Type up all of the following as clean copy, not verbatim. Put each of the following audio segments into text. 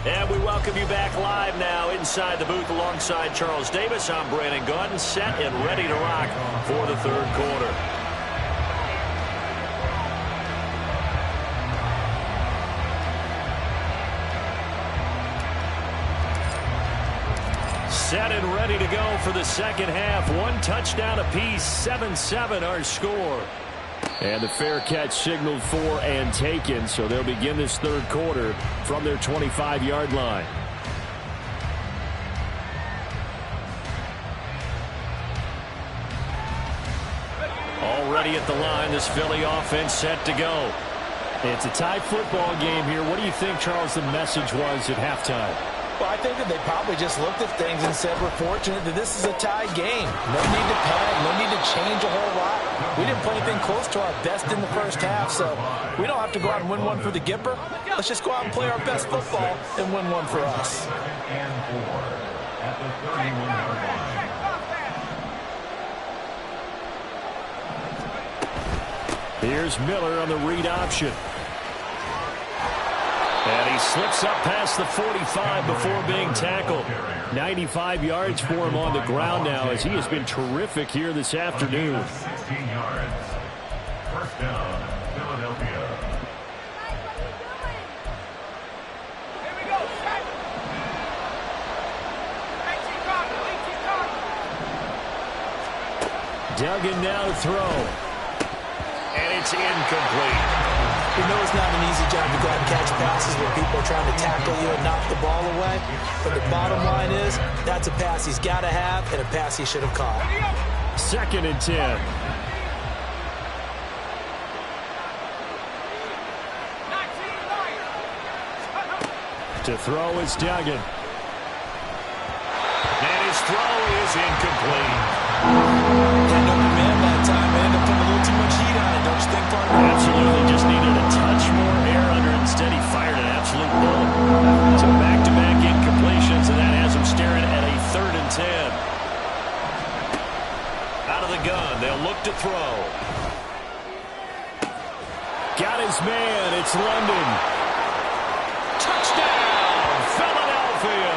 And we welcome you back live now inside the booth alongside Charles Davis. I'm Brandon Gaudin, set and ready to rock for the third quarter. Set and ready to go for the second half. One touchdown apiece, 7-7 our score. And the fair catch signaled for and taken, so they'll begin this third quarter from their 25-yard line. Already at the line, this Philly offense set to go. It's a tie football game here. What do you think, Charles, the message was at halftime? Well, I think that they probably just looked at things and said, we're fortunate that this is a tie game. No need to panic, no need to change a whole lot. We didn't play anything close to our best in the first half, so we don't have to go out and win one for the Gipper. Let's just go out and play our best football and win one for us. Here's Miller on the read option. And he slips up past the 45 before being tackled. 95 yards for him on the ground now as he has been terrific here this afternoon. 16 yards. First down, Philadelphia. Here we go. Duggan now to throw. And it's incomplete. We know it's not an easy job to go out and catch passes where people are trying to tackle you and knock the ball away. But the bottom line is, that's a pass he's got to have and a pass he should have caught. 2nd and 10. To throw is Duggan. And his throw is incomplete. Didn't open man that time, man. Ended up putting a little too much heat on it, don't you think, partner? Absolutely, just needed a touch more air under it. Instead, he fired an absolute bullet. So back-to-back incompletions, and that has him staring at a 3rd and 10. Out of the gun, they'll look to throw. Got his man, it's London. Touchdown, Philadelphia!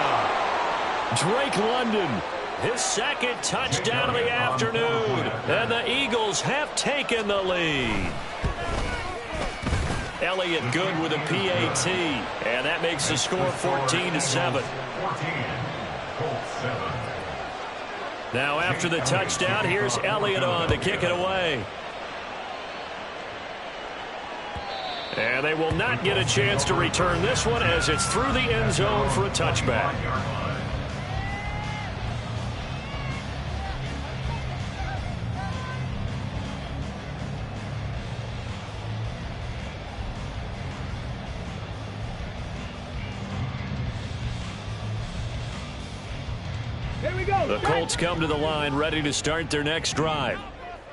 Drake London. His 2nd touchdown of the afternoon. And the Eagles have taken the lead. Elliott good with a PAT. And that makes the score 14-7. Now after the touchdown, here's Elliott on to kick it away. And they will not get a chance to return this one as it's through the end zone for a touchback. The Colts come to the line ready to start their next drive.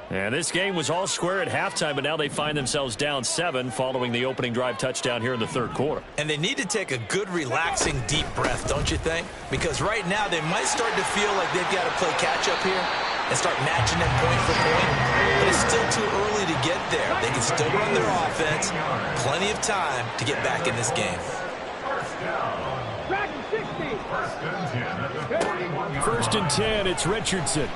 And this game was all square at halftime, but now they find themselves down 7 following the opening drive touchdown here in the third quarter. And they need to take a good, relaxing, deep breath, don't you think? Because right now they might start to feel like they've got to play catch-up here and start matching it point for point. But it's still too early to get there. They can still run their offense. Plenty of time to get back in this game. First and 10, it's Richardson.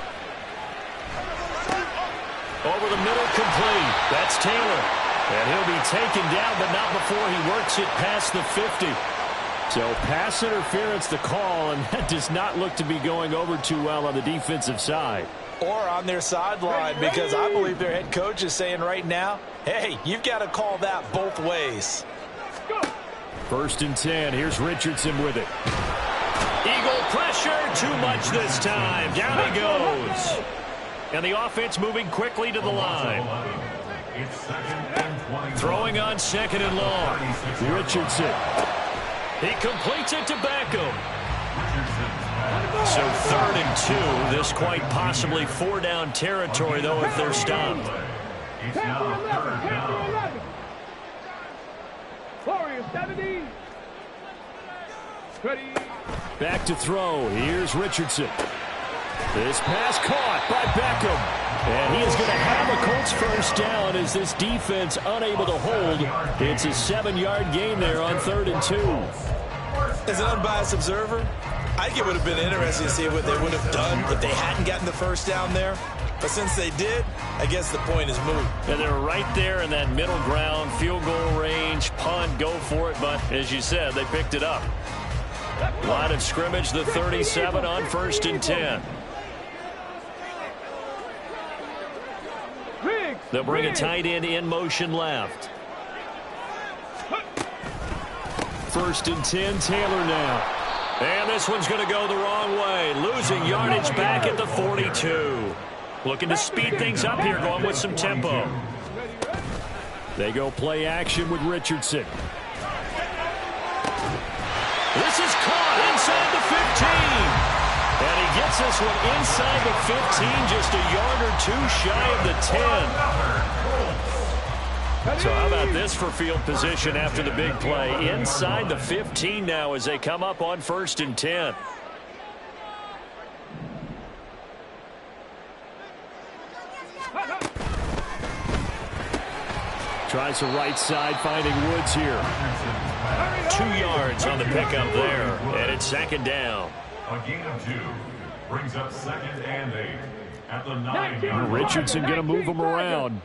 Over the middle, complete. That's Taylor. And he'll be taken down, but not before he works it past the 50. So pass interference the call, and that does not look to be going over too well on the defensive side. Or on their sideline, because I believe their head coach is saying right now, hey, you've got to call that both ways. First and 10, here's Richardson with it. Eagle pressure, too much this time. Down he goes. And the offense moving quickly to the line. Throwing on 2nd and long. Richardson. He completes it to Beckham. So 3rd and 2. This quite possibly 4-down territory, though, if they're stopped. It's now 3rd down. Warriors 70. Ready. Back to throw. Here's Richardson. This pass caught by Beckham. And he is going to have a Colts first down as this defense unable to hold. It's a 7-yard gain there on 3rd and 2. As an unbiased observer, I think it would have been interesting to see what they would have done if they hadn't gotten the first down there. But since they did, I guess the point is moot. And they're right there in that middle ground, field goal range, punt, go for it. But as you said, they picked it up. Line of scrimmage, the 37 on 1st and 10. They'll bring a tight end in motion left. 1st and 10, Taylor now. And this one's going to go the wrong way. Losing yardage back at the 42. Looking to speed things up here, going with some tempo. They go play action with Richardson. This is caught inside the 15. And he gets this one inside the 15, just a yard or two shy of the 10. So how about this for field position after the big play? Inside the 15 now as they come up on 1st and 10. Tries the right side, finding Woods here. 2 yards on the pickup there, and it's 2nd down. A gain of 2 brings up 2nd and 8 at the 9-yard line. Richardson going to move him around.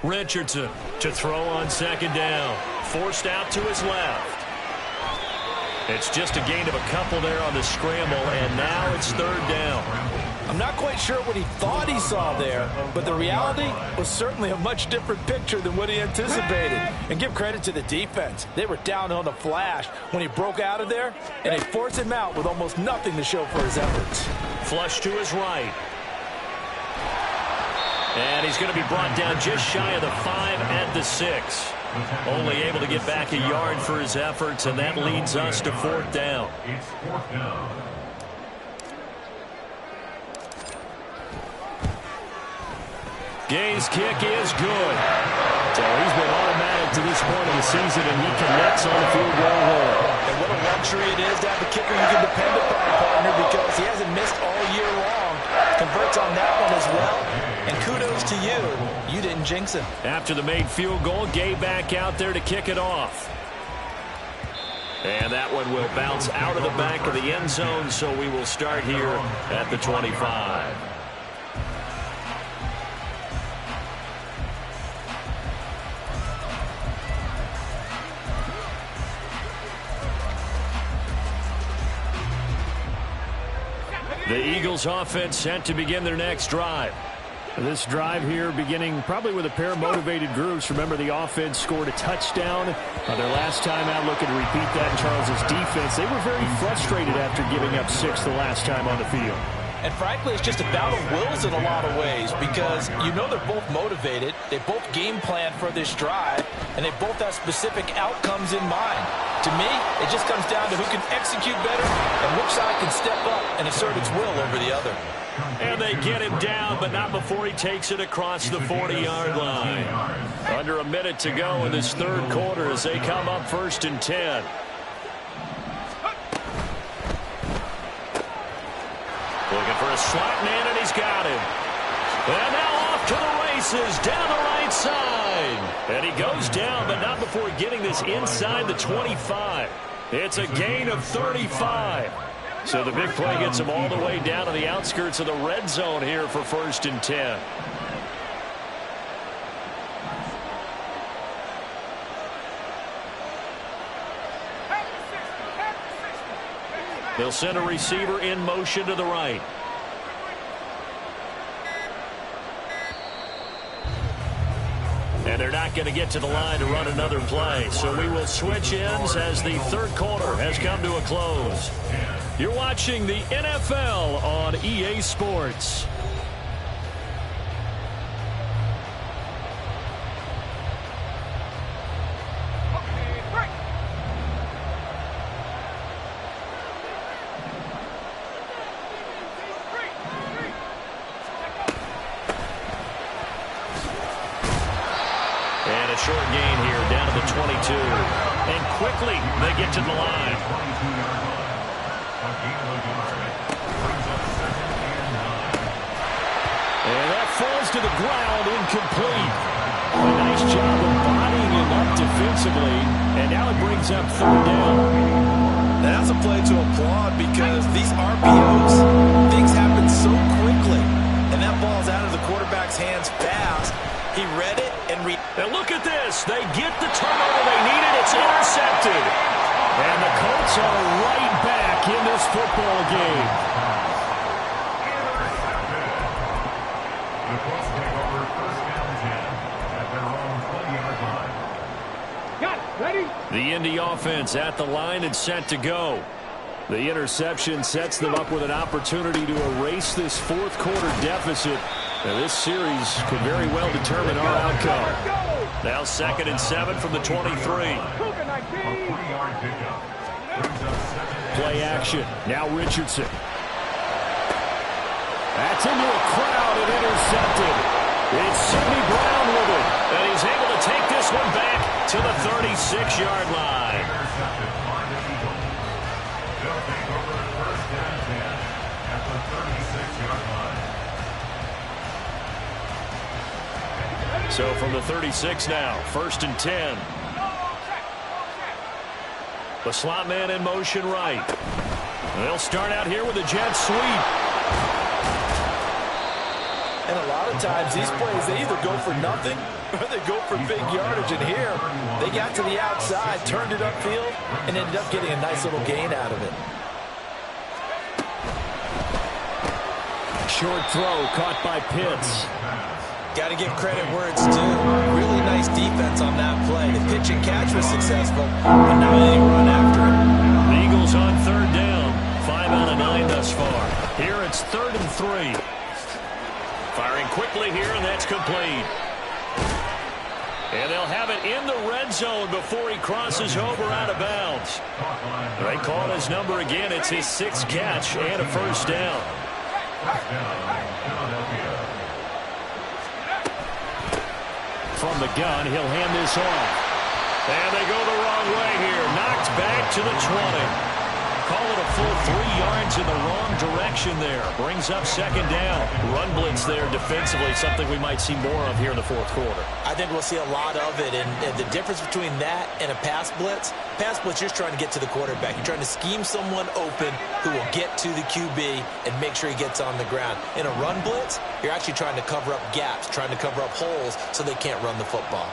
Richardson to throw on 2nd down. Forced out to his left. It's just a gain of a couple there on the scramble, and now it's 3rd down. I'm not quite sure what he thought he saw there, but the reality was certainly a much different picture than what he anticipated. And give credit to the defense. They were down on the flash when he broke out of there, and they forced him out with almost nothing to show for his efforts. Flush to his right. And he's going to be brought down just shy of the 5 at the 6. Only able to get back a yard for his efforts, and that leads us to 4th down. It's 4th down. Gay's kick is good. So he's been automatic to this point of the season, and he connects on the field goal hole. And what a luxury it is to have a kicker you can depend upon, partner, because he hasn't missed all year long. Converts on that one as well. And kudos to you. You didn't jinx him. After the made field goal, Gay back out there to kick it off. And that one will bounce out of the back of the end zone, so we will start here at the 25. The Eagles offense set to begin their next drive. This drive here beginning probably with a pair of motivated groups. Remember, the offense scored a touchdown their last time out, looking to repeat that in Charles's defense. They were very frustrated after giving up 6 the last time on the field. And frankly, it's just a battle of wills in a lot of ways, because you know they're both motivated, they both game plan for this drive, and they both have specific outcomes in mind. To me, it just comes down to who can execute better and which side can step up and assert its will over the other. And they get him down, but not before he takes it across the 40-yard line. Under a minute to go in this 3rd quarter as they come up 1st and 10. Looking for a slot man, and he's got him. And now off to the races, down the right side. And he goes down, but not before getting this inside the 25. It's a gain of 35. So the big play gets him all the way down to the outskirts of the red zone here for 1st and 10. They'll send a receiver in motion to the right. And they're not going to get to the line to run another play. So we will switch ends as the 3rd quarter has come to a close. You're watching the NFL on EA Sports. And a short gain here down to the 22. And quickly they get to the line. And that falls to the ground, incomplete. A nice job of bodying him up defensively, and now it brings up third down. That's a play to applaud because these RPOs, things happen so quickly, and that ball's out of the quarterback's hands fast. He read it and look at this. They get the turnover they needed. It's intercepted. And the Colts are right back in this football game. The Colts take over first down 10 at their own 20-yard line. Got it. Ready? The Indy offense at the line and set to go. The interception sets them up with an opportunity to erase this fourth quarter deficit. And this series could very well determine our outcome. Now 2nd and 7 from the 23. A 3-yard pickup. Brings up second and Play action. Now Richardson. That's into a crowd and intercepted. It's Sidney Brown with it. And he's able to take this one back to the 36-yard line. intercepted by the Eagles. They'll take over first down 10 at the 36-yard line. So from the 36 now, 1st and 10. The slot man in motion right. They'll start out here with a jet sweep. And a lot of times these plays, they either go for nothing or they go for big yardage. And here, they got to the outside, turned it upfield, and ended up getting a nice little gain out of it. Short throw caught by Pitts. Got to give credit where it's due. Really nice defense on that play. The pitch and catch was successful, but now they run after it. The Eagles on 3rd down. 5 out of 9 thus far. Here it's 3rd and 3. Firing quickly here, and that's complete. And they'll have it in the red zone before he crosses over out of bounds. They call his number again. It's his 6th catch and a first down. From the gun, he'll hand this off. And they go the wrong way here. Knocked back to the 20. Call it a full 3 yards in the wrong direction there. Brings up 2nd down. Run blitz there defensively, something we might see more of here in the 4th quarter. I think we'll see a lot of it, and the difference between that and a pass blitz, you're trying to get to the quarterback. You're trying to scheme someone open who will get to the QB and make sure he gets on the ground. In a run blitz, you're actually trying to cover up gaps, trying to cover up holes so they can't run the football.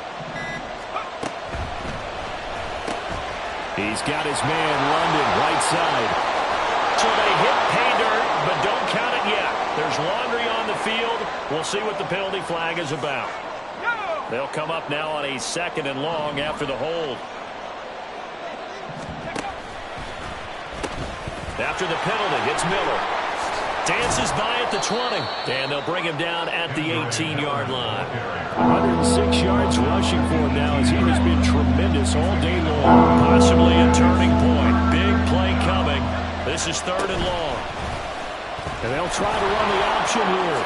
He's got his man London right side. So they hit pay dirt, but don't count it yet. There's laundry on the field. We'll see what the penalty flag is about. They'll come up now on a 2nd and long after the hold. After the penalty, it's Miller. Dances by at the 20, and they'll bring him down at the 18-yard line. 106 yards rushing for him now as he has been tremendous all day long. Possibly a turning point. Big play coming. This is 3rd and long. And they'll try to run the option here.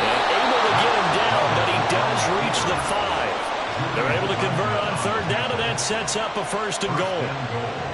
And able to get him down, but he does reach the 5. They're able to convert on 3rd down, and that sets up a 1st and goal.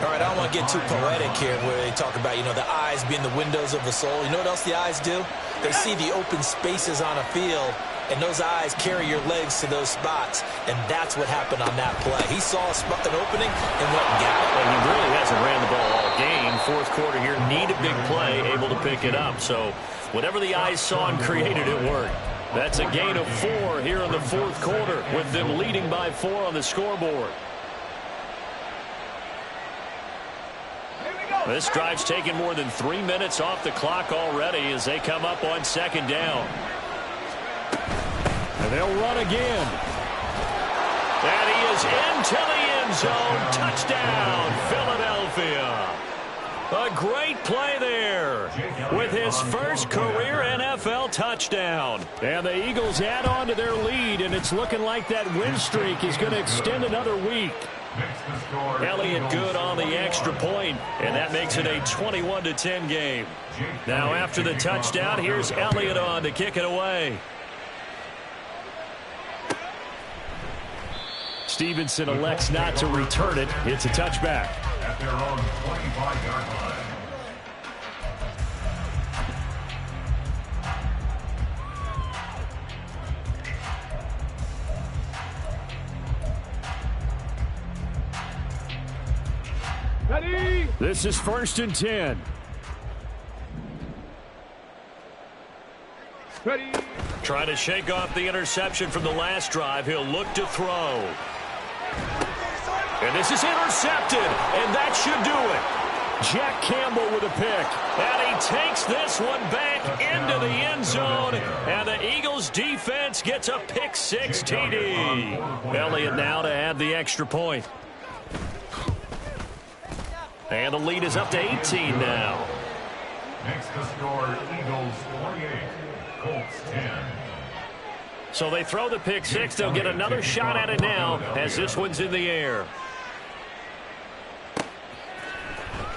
All right, I don't want to get too poetic here where they talk about, the eyes being the windows of the soul. You know what else the eyes do? They see the open spaces on a field, and those eyes carry your legs to those spots, and that's what happened on that play. He saw an opening and went and got it. And he really hasn't ran the ball all game. 4th quarter here, need a big play, able to pick it up. So whatever the eyes saw and created, it worked. That's a gain of 4 here in the 4th quarter, with them leading by 4 on the scoreboard. This drive's taken more than 3 minutes off the clock already as they come up on 2nd down. And they'll run again. And he is into the end zone. Touchdown, Philadelphia. A great play there with his first career NFL touchdown. And the Eagles add on to their lead, and it's looking like that win streak is going to extend another week. Elliott good on the extra point, and that makes it a 21-10 game. Now after the touchdown, here's Elliott on to kick it away. Stevenson elects not to return it. It's a touchback. At their own 25-yard line. This is 1st and 10. Ready. Trying to shake off the interception from the last drive. He'll look to throw. And this is intercepted, and that should do it. Jack Campbell with a pick. And he takes this one back into the end zone. And the Eagles defense gets a pick six TD. Elliott now to add the extra point. And the lead is up to 18 now. Next to score, Eagles 28, Colts 10. So they throw the pick six. They'll get another shot at it now as this one's in the air.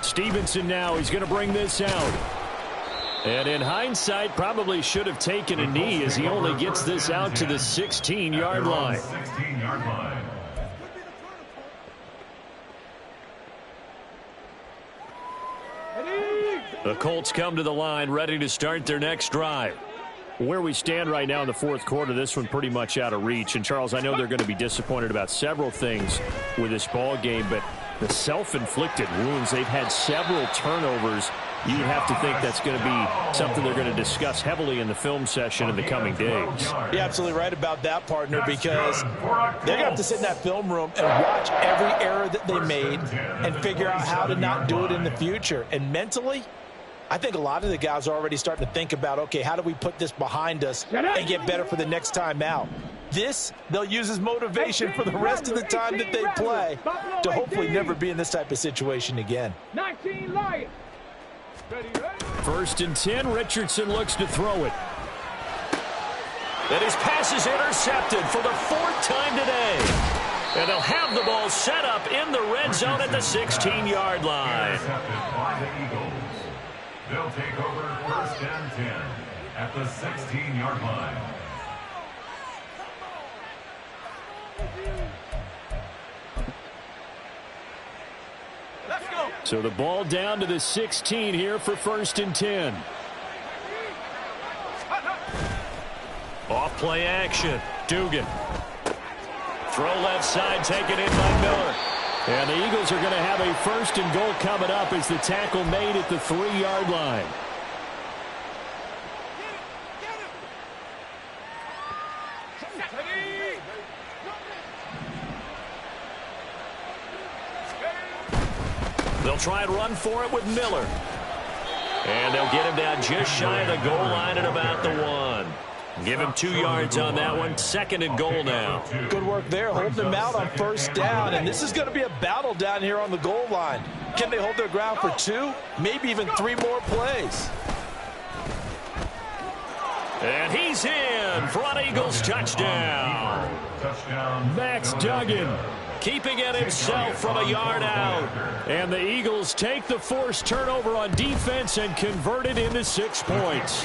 Stevenson now, he's going to bring this out. And in hindsight, probably should have taken a knee as he only gets this out to the 16-yard line. 16-yard line. The Colts come to the line ready to start their next drive. Where we stand right now in the fourth quarter, this one pretty much out of reach. And, Charles, I know they're going to be disappointed about several things with this ball game, but the self-inflicted wounds, they've had several turnovers. You'd have to think that's going to be something they're going to discuss heavily in the film session in the coming days. You're absolutely right about that, partner, because they're going to have to sit in that film room and watch every error that they made and figure out how to not do it in the future. And mentally, I think a lot of the guys are already starting to think about, okay, how do we put this behind us and get better for the next time out? This, they'll use as motivation for the rest of the time that they play to hopefully never be in this type of situation again. 19 Lions. Ready. 1st and 10, Richardson looks to throw it. And his pass is intercepted for the 4th time today. And they'll have the ball set up in the red zone at the 16-yard line. Intercepted by the Eagles. They'll take over 1st and 10 at the 16-yard line. So the ball down to the 16 here for 1st and 10. Off play action. Dugan. Throw left side, taken in by Miller. And the Eagles are going to have a 1st and goal coming up as the tackle made at the 3-yard line. They'll try and run for it with Miller. And they'll get him down just shy of the goal line at about the 1. Give him 2 yards on that one. 2nd and goal now. Good work there, holding them out on 1st down. And this is going to be a battle down here on the goal line. Can they hold their ground for 2, maybe even 3 more plays? And he's in for an Eagles touchdown. Max Duggan keeping it himself from a yard out. And the Eagles take the forced turnover on defense and convert it into 6 points.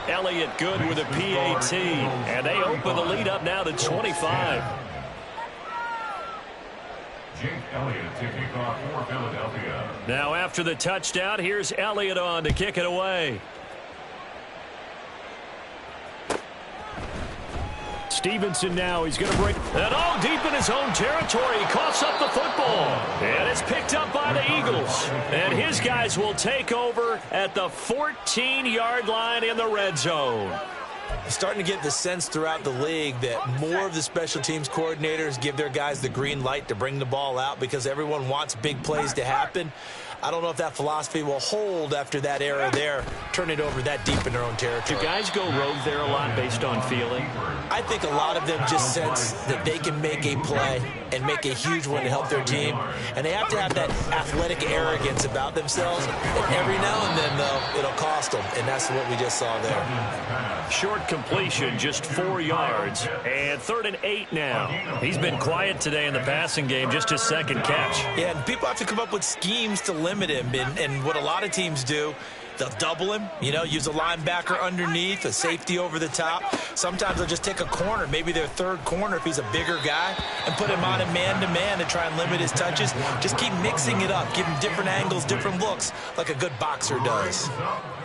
Elliott good with a PAT. And they open the lead up now to 25. Jake Elliott to kick off for Philadelphia. Now after the touchdown, here's Elliott on to kick it away. Stevenson now, he's going to bring it all deep in his own territory. He coughs up the football. And it's picked up by the Eagles. And his guys will take over at the 14-yard line in the red zone. Starting to get the sense throughout the league that more of the special teams coordinators give their guys the green light to bring the ball out because everyone wants big plays to happen. I don't know if that philosophy will hold after that era there, turn it over that deep in their own territory. Do guys go rogue there a lot based on feeling? I think a lot of them just sense that they can make a play and make a huge one to help their team. And they have to have that athletic arrogance about themselves. And every now and then, though, it'll cost them. And that's what we just saw there. Short completion, just 4 yards. And 3rd and 8 now. He's been quiet today in the passing game, just his 2nd catch. Yeah, and people have to come up with schemes to limit him. And what a lot of teams do, they'll double him, use a linebacker underneath, a safety over the top. Sometimes they'll just take a corner, maybe their 3rd corner if he's a bigger guy, and put him on a man-to-man to try and limit his touches. Just keep mixing it up, give him different angles, different looks, like a good boxer does.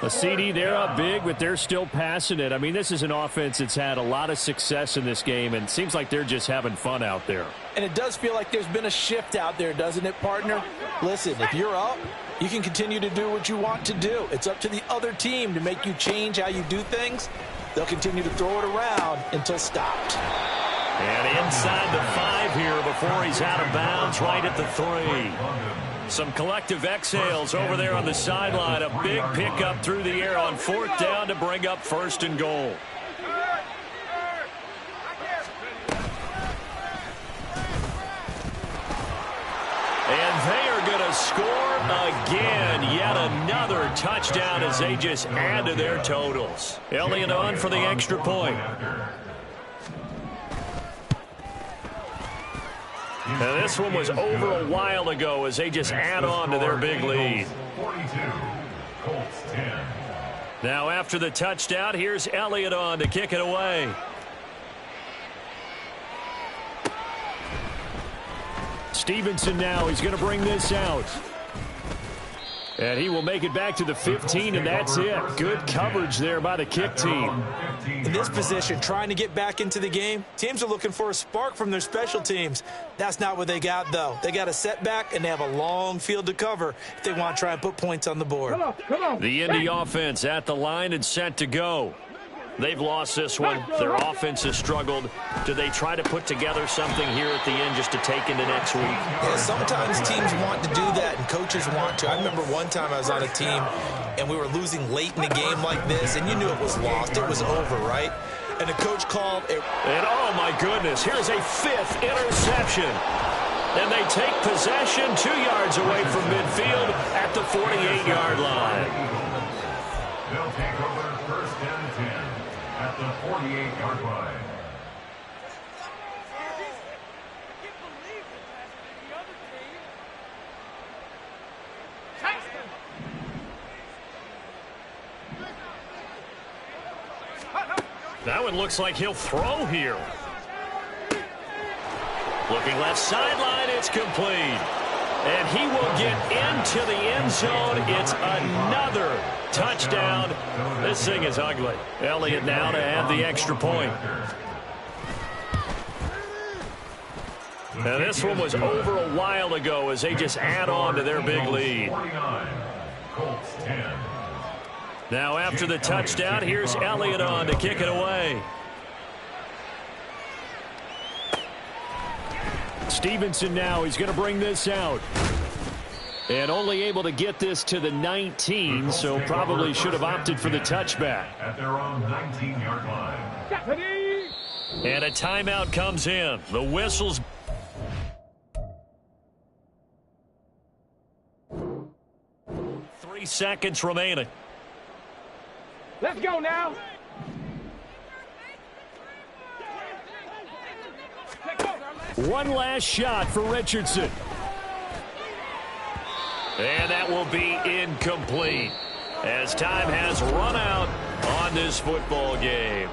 A CD, they're up big, but they're still passing it. I mean, this is an offense that's had a lot of success in this game, and it seems like they're just having fun out there. And it does feel like there's been a shift out there, doesn't it, partner? Listen, if you're up, you can continue to do what you want to do. It's up to the other team to make you change how you do things. They'll continue to throw it around until stopped. And inside the 5 here before he's out of bounds, right at the 3. Some collective exhales over there on the sideline. A big pickup through the air on 4th down to bring up 1st and goal. And they are going to score again. Yet another touchdown as they just add to their totals. Elliott on for the extra point. Now this one was over a while ago as they just add on to their big lead. 42, Colts 10. Now after the touchdown, here's Elliott on to kick it away. Stevenson now, he's going to bring this out. And he will make it back to the 15, and that's it. Good coverage there by the kick team. In this position, trying to get back into the game, teams are looking for a spark from their special teams. That's not what they got, though. They got a setback, and they have a long field to cover if they want to try and put points on the board. Come on. The Indy offense at the line and set to go. They've lost this one. Their offense has struggled. Do they try to put together something here at the end just to take into next week? Yeah, sometimes teams want to do that and coaches want to. I remember one time I was on a team and we were losing late in a game like this, and you knew it was lost. It was over, right? And the coach called it. And oh my goodness, here's a 5th interception. And they take possession 2 yards away from midfield at the 48-yard line. They'll take over 1st and 10 at the 48-yard line. That one looks like he'll throw here. Looking left sideline, it's complete. And he will get into the end zone. It's another touchdown. This thing is ugly. Elliott now to add the extra point. Now this one was over a while ago as they just add on to their big lead. Colts 10. Now after the touchdown, here's Elliott on to kick it away. Stevenson now, he's going to bring this out. And only able to get this to the 19, so probably should have opted for the touchback. At their own 19-yard line. And a timeout comes in. The whistle's 3 seconds remaining. Let's go now. One last shot for Richardson. And that will be incomplete as time has run out on this football game.